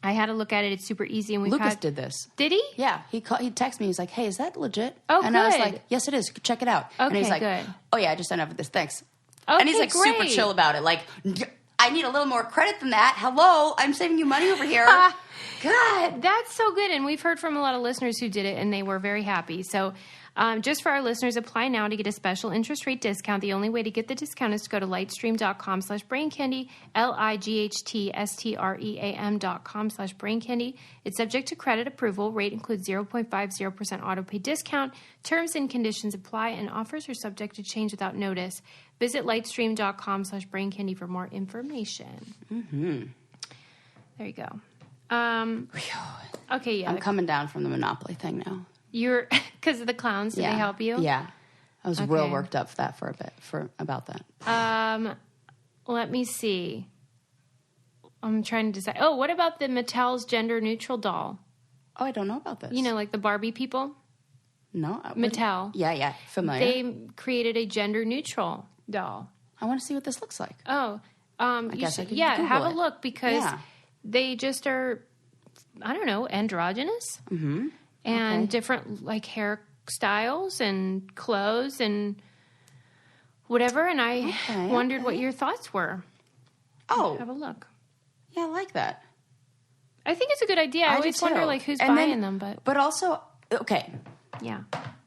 I had a look at it. It's super easy. And Lucas did this. Did he? Yeah, he texted me. He's like, "Hey, is that legit?" Oh, and I was good. like, "Yes, it is. Check it out." and he's Okay, like, good. "Oh yeah, I just signed up for this. Thanks." Okay, and he's like super great. chill about it. Like, I need a little more credit than that. Hello, I'm saving you money over here. God, That's so good. And we've heard from a lot of listeners who did it, and they were very happy. So just for our listeners, apply now to get a special interest rate discount. The only way to get the discount is to go to lightstream.com/braincandy, lightstream.com/braincandy. It's subject to credit approval. Rate includes 0.50% autopay discount. Terms and conditions apply, and offers are subject to change without notice. Visit lightstream.com/braincandy for more information. Mm-hmm. There you go. Okay, yeah. I'm coming down from the Monopoly thing now. You're because of the clowns. Did they help you? Yeah, I was real worked up about that. Let me see. I'm trying to decide. Oh, what about the Mattel's gender neutral doll? Oh, I don't know about this. You know, like the Barbie people. No, Mattel. Yeah, familiar. They created a gender neutral doll. I want to see what this looks like. Oh, I guess I could have Google a it. look because they just are, I don't know, androgynous and different like hairstyles and clothes and whatever. And I wondered what your thoughts were. Oh, have a look. Yeah, I like that. I think it's a good idea. I always wonder like who's buying them, but also yeah.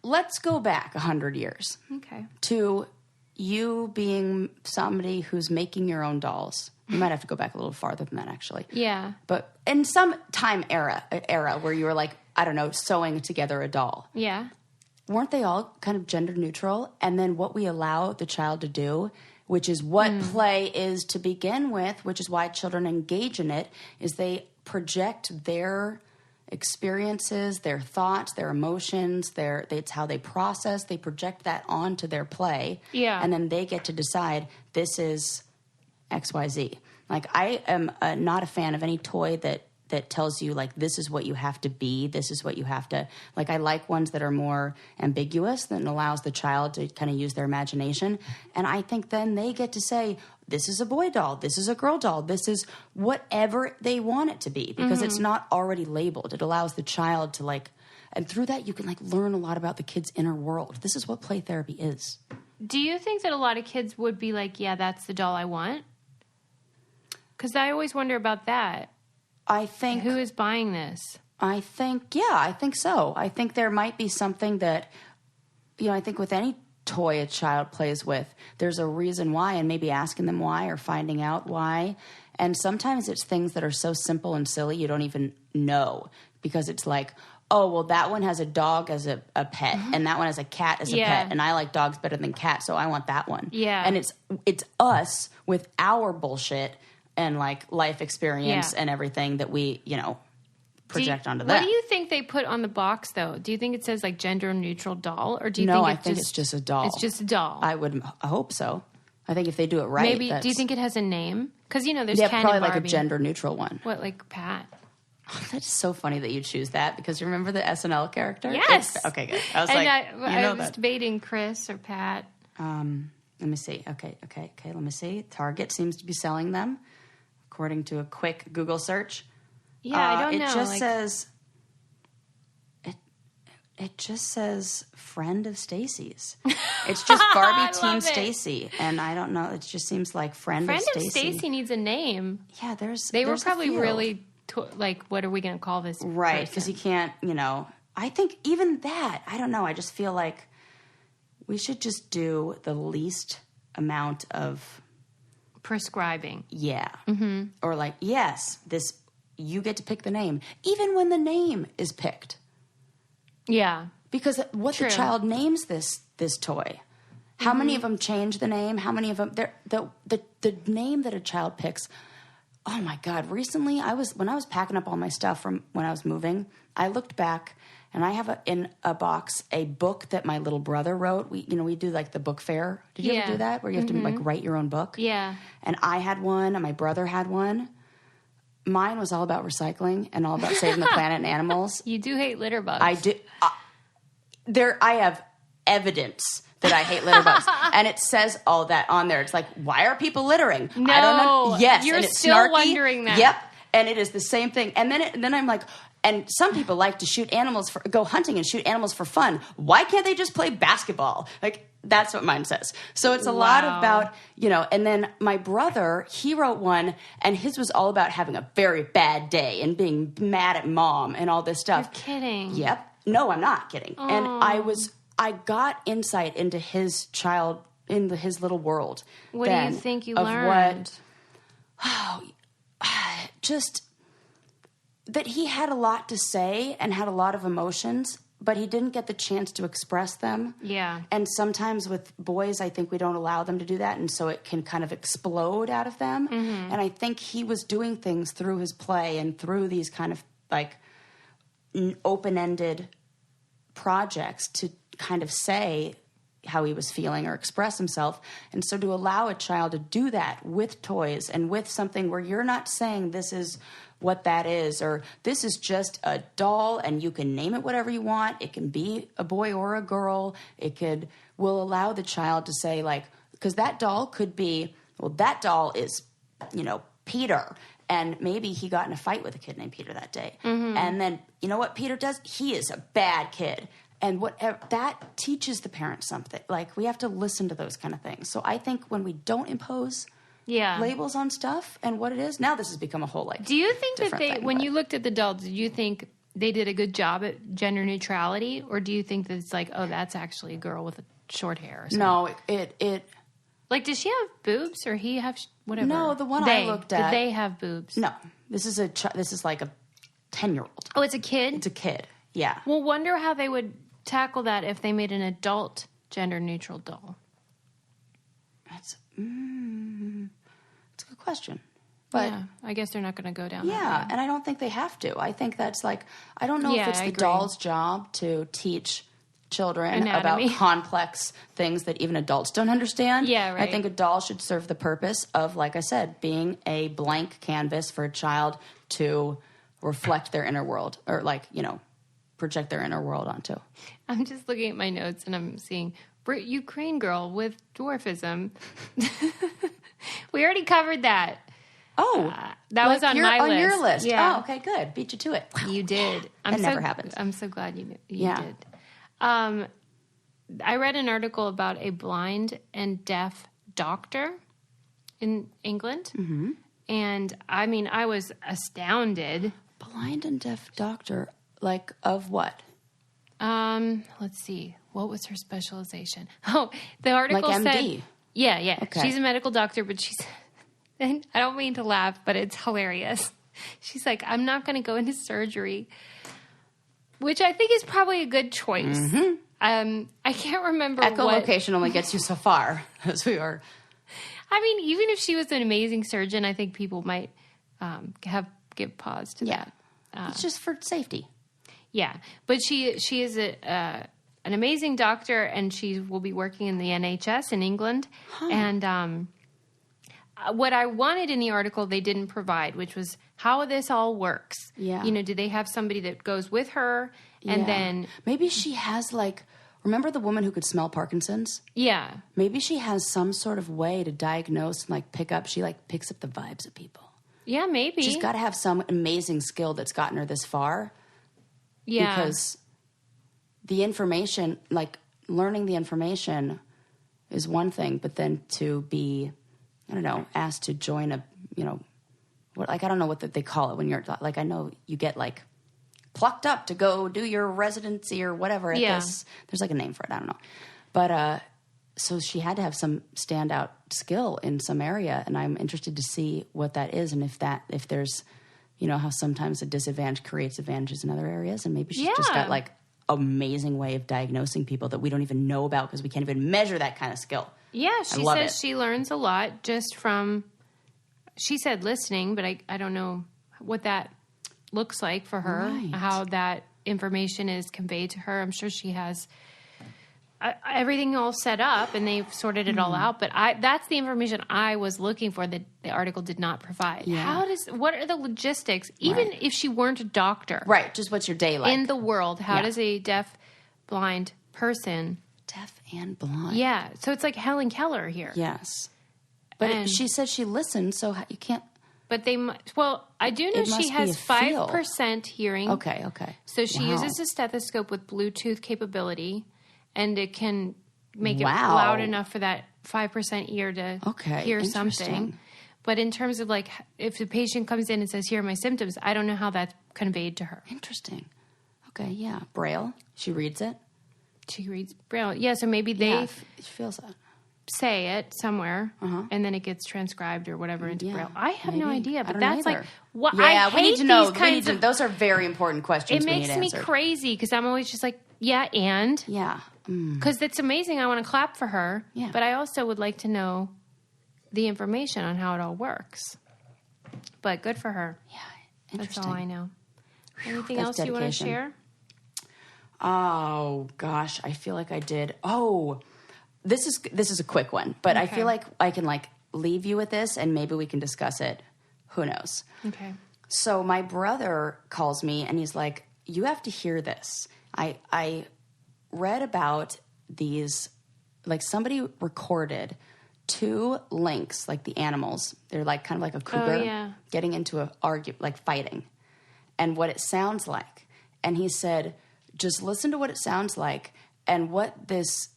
Let's go back 100 years. Okay. To you being somebody who's making your own dolls. You might have to go back a little farther than that, actually. Yeah. But in some time era where you were like, I don't know, sewing together a doll. Yeah. Weren't they all kind of gender neutral? And then what we allow the child to do, which is what play is to begin with, which is why children engage in it, is they project their experiences, their thoughts, their emotions, it's how they process. They project that onto their play. Yeah. And then they get to decide, this is XYZ. Like, I am not a fan of any toy that tells you, like, this is what you have to be, this is what you have to... Like, I like ones that are more ambiguous, that allows the child to kind of use their imagination. And I think then they get to say, this is a boy doll, this is a girl doll, this is whatever they want it to be, because it's not already labeled. It allows the child to, like... And through that, you can, like, learn a lot about the kid's inner world. This is what play therapy is. Do you think that a lot of kids would be like, yeah, that's the doll I want? Because I always wonder about that. I think... Who is buying this? I think so. I think there might be something that, I think with any toy a child plays with, there's a reason why, and maybe asking them why or finding out why. And sometimes it's things that are so simple and silly you don't even know, because it's like, oh, well, that one has a dog as a pet, and that one has a cat as a pet, and I like dogs better than cats, so I want that one. Yeah. And it's us with our bullshit and, like, life experience and everything that we, project onto that. What do you think they put on the box, though? Do you think it says, like, gender-neutral doll? Or do you I think it's just a doll. It's just a doll. I hope so. I think if they do it right... Maybe, do you think it has a name? Because, there's Ken probably and Barbie. like a gender-neutral one. What, like Pat? Oh, that's so funny that you choose that, because you remember the SNL character? Yes. Okay, good. I was I was debating Chris or Pat. Let me see. Okay, let me see. Target seems to be selling them, according to a quick Google search. Yeah, I don't know. It just says... It just says friend of Stacy's. It's just Barbie Team Stacy, and I don't know. It just seems like friend of Stacy. Friend of Stacy needs a name. Yeah, They were probably really like, what are we going to call this? Right, because you can't. I think even that. I don't know. I just feel like we should just do the least amount of prescribing. Yeah, or like this. You get to pick the name, even when the name is picked. Yeah. Because what the child names this toy. How many of them change the name? How many of them... The name that a child picks... Oh, my God. Recently, when I was packing up all my stuff from when I was moving, I looked back, and I have in a box a book that my little brother wrote. We do, like, the book fair. Did you ever do that? Where you have to, like, write your own book? Yeah. And I had one, and my brother had one. Mine was all about recycling and all about saving the planet and animals. You do hate litter bugs. I do. I have evidence that I hate litter bugs, and it says all that on there. It's like, why are people littering? No, I don't know. Yes, you're and it's still snarky. wondering that. Yep, and it is the same thing. And then I'm like, and some people like to go hunting and shoot animals for fun. Why can't they just play basketball? Like, that's what mine says. So it's a lot about, and then my brother, he wrote one, and his was all about having a very bad day and being mad at mom and all this stuff. You're kidding. Yep. No, I'm not kidding. Oh. And I got insight into his little world. What do you think you learned? Just that he had a lot to say and had a lot of emotions, but he didn't get the chance to express them. Yeah. And sometimes with boys, I think we don't allow them to do that, and so it can kind of explode out of them. Mm-hmm. And I think he was doing things through his play and through these kind of like open-ended projects to kind of say how he was feeling or express himself. And so to allow a child to do that with toys and with something where you're not saying this is what that is, or this is just a doll and you can name it whatever you want. It can be a boy or a girl. Will allow the child to say, like, because that doll could be, well, that doll is, Peter. And maybe he got in a fight with a kid named Peter that day. Mm-hmm. And then, you know what Peter does? He is a bad kid. And whatever that teaches the parent something. Like, we have to listen to those kind of things. So I think when we don't impose labels on stuff and what it is, now this has become a whole Do you think that when you looked at the dolls, did you think they did a good job at gender neutrality, or do you think that it's like, oh, that's actually a girl with short hair? Or something? No, it. Like, does she have boobs or he have whatever? No, the one I looked at. Did they have boobs? No, this is like a 10-year-old. Oh, it's a kid. It's a kid. Yeah. Well, wonder how they would tackle that if they made an adult gender neutral doll. That's a good question. But yeah, I guess they're not going to go down that Yeah, way. and I don't think they have to. I think that's like, I don't know if it's the doll's job to teach children Anatomy. about complex things that even adults don't understand. Yeah, right. I think a doll should serve the purpose of, like I said, being a blank canvas for a child to reflect their inner world, or project their inner world onto. I'm just looking at my notes and I'm seeing Ukraine girl with dwarfism. We already covered that. Oh, that was on my list. On your list. Yeah. Oh, okay, good. Beat you to it. You did. That never happens. I'm so glad you did. I read an article about a blind and deaf doctor in England. Mm-hmm. And I mean, I was astounded. Blind and deaf doctor, like of what? Let's see. What was her specialization? Oh, the article like said... MD? Yeah. Okay. She's a medical doctor, but she's... And I don't mean to laugh, but it's hilarious. She's like, I'm not going to go into surgery, which I think is probably a good choice. Mm-hmm. I can't remember Echolocation only gets you so far, as we are. I mean, even if she was an amazing surgeon, I think people might give pause to that. It's just for safety. Yeah, but she is an amazing doctor, and she will be working in the NHS in England. Huh. And what I wanted in the article, they didn't provide, which was how this all works. Yeah. Do they have somebody that goes with her, and then maybe she has remember the woman who could smell Parkinson's? Yeah. Maybe she has some sort of way to diagnose and pick up. She picks up the vibes of people. Yeah, maybe. She's got to have some amazing skill that's gotten her this far. Yeah. Because the information, learning the information is one thing, but then to be, I don't know, asked to join I don't know what they call it when you're, I know you get, plucked up to go do your residency or whatever at this. There's a name for it. I don't know. But, so she had to have some standout skill in some area, and I'm interested to see what that is, and if there's, how sometimes a disadvantage creates advantages in other areas, and maybe she's just got amazing way of diagnosing people that we don't even know about because we can't even measure that kind of skill. Yeah, she says she learns a lot just from, she said listening, but I don't know what that looks like for her, how that information is conveyed to her. I'm sure she has everything all set up and they've sorted it all out, but that's the information I was looking for that the article did not provide. Yeah. What are the logistics, even if she weren't a doctor? Right, just what's your day like? In the world, how does a deaf, blind person... Deaf and blind. Yeah, so it's like Helen Keller here. Yes. But she said she listened, so you can't... But I do know she has 5% hearing. Okay. So she uses a stethoscope with Bluetooth capability, and it can make it loud enough for that 5% ear to hear something. But in terms of if the patient comes in and says, here are my symptoms, I don't know how that's conveyed to her. Interesting. Okay, yeah. Braille. She reads it. She reads Braille. Yeah, so maybe they... she feels that. say it somewhere, and then it gets transcribed or whatever into Braille. I have no Maybe. idea, I but don't know that's either. like what Yeah, I hate. we need to know. These kinds of Those are very important questions. it makes me crazy because I'm always just like, yeah, and Yeah. because it's amazing. I want to clap for her, Yeah. but I also would like to know the information on how it all works. But good for her. Yeah. That's Interesting. all I know. Anything That's else you want to dedication. share? Oh gosh, I feel like I did. Oh, this is a quick one, but I Okay. feel like I can like leave you with this, and maybe we can discuss it. Who knows? Okay. So my brother calls me and he's like, "You have to hear this. I read about these, like somebody recorded 2 lynx, like the animals. They're like kind of like a cougar, yeah. getting into a like fighting, and what it sounds like." And he said, "Just listen to what it sounds like, and what this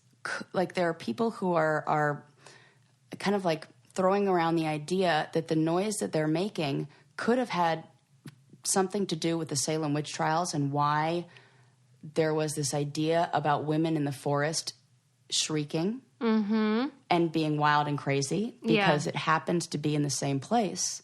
like. There are people who are kind of like throwing around the idea that the noise that they're making could have had something to do with the Salem witch trials and why there was this idea about women in the forest shrieking and being wild and crazy because it happens to be in the same place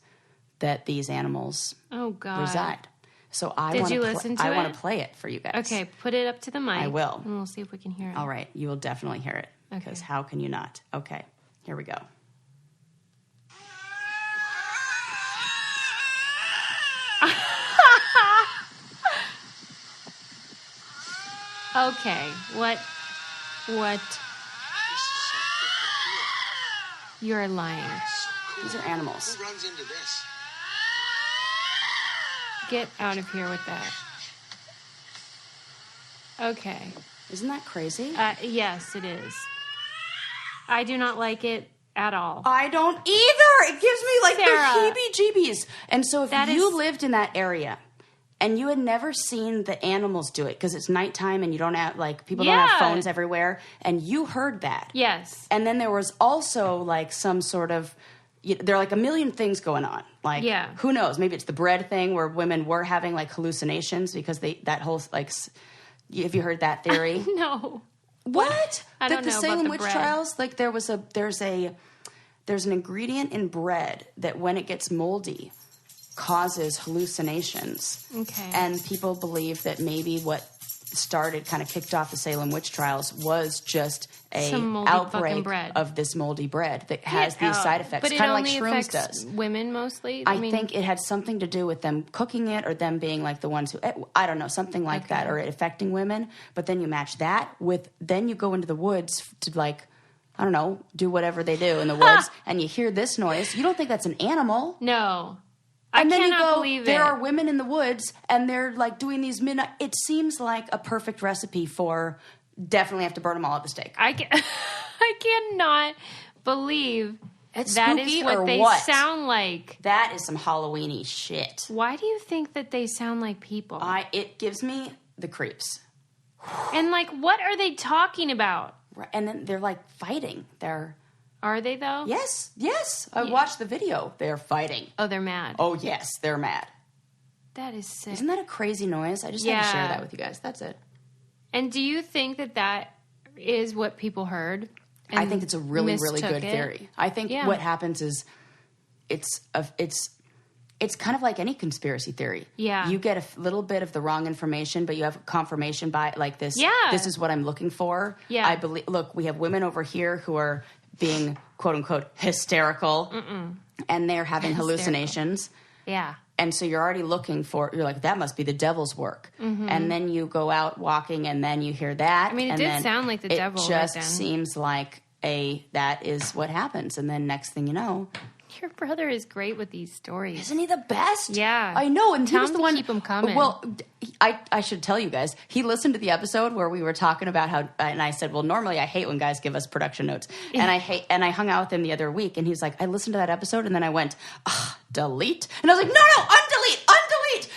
that these animals Oh God. reside." So I Did want you to listen to I want it? to play it for you guys. Okay, put it up to the mic. I will. And we'll see if we can hear it. All right, you will definitely hear it because Okay. how can you not? Okay, here we go. Okay. What? You're lying. These are animals. Who runs into this? Get out of here with that. Okay. Isn't that crazy? Yes, it is. I do not like it at all. I don't either. It gives me like Sarah. the heebie-jeebies. And so if That you is- lived in that area and you had never seen the animals do it because it's nighttime and you don't have like people don't Yeah. have phones everywhere, and you heard that. Yes. And then there was also like some sort of there are like a million things going on. Like who knows? Maybe it's the bread thing where women were having like hallucinations because that whole like have you heard that theory? No. What? I don't the know about Salem the witch bread. trials, like there's an ingredient in bread that when it gets moldy causes hallucinations. Okay. And people believe that maybe what kind of kicked off the Salem witch trials was just Some moldy fucking outbreak bread. of this moldy bread that has these side effects, But it kind of like only shrooms affects does. women mostly. I think it had something to do with them cooking it or them being like the ones who, I don't know, something like that, or it affecting women. But then you match that with, then you go into the woods to like, I don't know, do whatever they do in the woods, and you hear this noise. You don't think that's an animal. No. And I then cannot you go, believe there it. are women in the woods, and they're like doing these midnight. It seems like a perfect recipe for definitely have to burn them all at the stake. I cannot believe It's that spooky is what or they what? sound like. That is some Halloween-y shit. Why do you think that they sound like people? It gives me the creeps. And like, what are they talking about? And then they're like fighting. Are they though? Yes. I watched the video. They're fighting. Oh, they're mad. Oh, yes, they're mad. That is sick. Isn't that a crazy noise? I just had to share that with you guys. That's it. And do you think that is what people heard? I think it's a really, really mistook good it? theory. I think what happens is it's kind of like any conspiracy theory. Yeah. You get a little bit of the wrong information, but you have confirmation by like this. Yeah. This is what I'm looking for. Yeah. I believe. Look, we have women over here who are being quote unquote hysterical, and they're having hallucinations. Yeah. And so you're already you're like, that must be the devil's work. And then you go out walking and then you hear that. I mean, it and did then sound like the devil It right just then. seems like that is what happens. And then next thing you know. Your brother is great with these stories. Isn't he the best? Yeah. I know. And Tell he was him the to one. keep 'em coming. Well, I should tell you guys, he listened to the episode where we were talking about how, and I said, well, normally I hate when guys give us production notes. And I hung out with him the other week and he's like, I listened to that episode and then I went, delete. And I was like, no, undelete.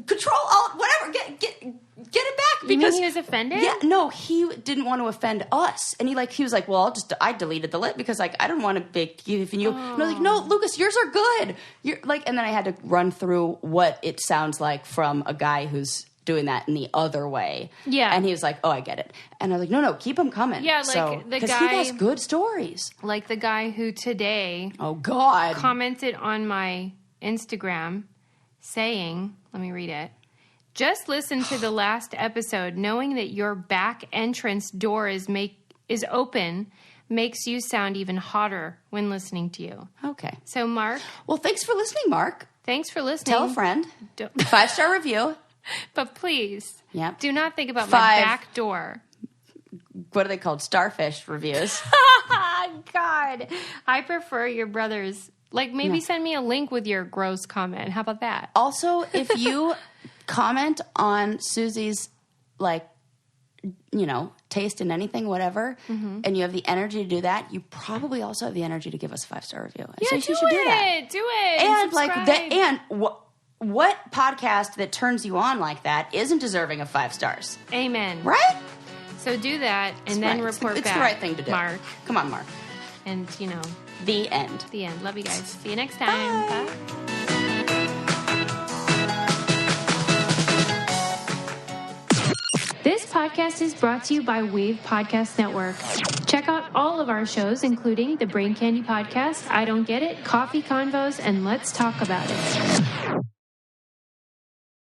Control, alt, whatever. Get it back. You mean he was offended? Yeah, no, he didn't want to offend us. And he was like, well, I deleted the lit because like, I didn't want to be giving you. And I was like, no, Lucas, yours are good. You're like, and then I had to run through what it sounds like from a guy who's doing that in the other way. Yeah. And he was like, oh, I get it. And I was like, no, keep them coming. Yeah, like the guy... Because he has good stories. Like the guy who today... Oh, God. ...commented on my Instagram saying, let me read it, just listen to the last episode knowing that your back entrance door is open makes you sound even hotter when listening to you. Okay. So, Mark... Well, thanks for listening, Mark. Thanks for listening. Tell a friend. 5-star review. But please, yep. do not think about my back door. What are they called? Starfish reviews. God. I prefer your brother's. Like, maybe send me a link with your gross comment. How about that? Also, if you comment on Susie's, like, you know, taste in anything, whatever, and you have the energy to do that, you probably also have the energy to give us a 5-star review. Yeah, so you should do that. Do it. And subscribe. like that. And what podcast that turns you on like that isn't deserving of 5 stars? Amen. Right? So do that, and then report back. It's the right thing to do. Mark. Come on, Mark. And, you know. The end. The end. Love you guys. See you next time. Bye. Bye. This podcast is brought to you by Wave Podcast Network. Check out all of our shows, including the Brain Candy Podcast, I Don't Get It, Coffee Convos, and Let's Talk About It.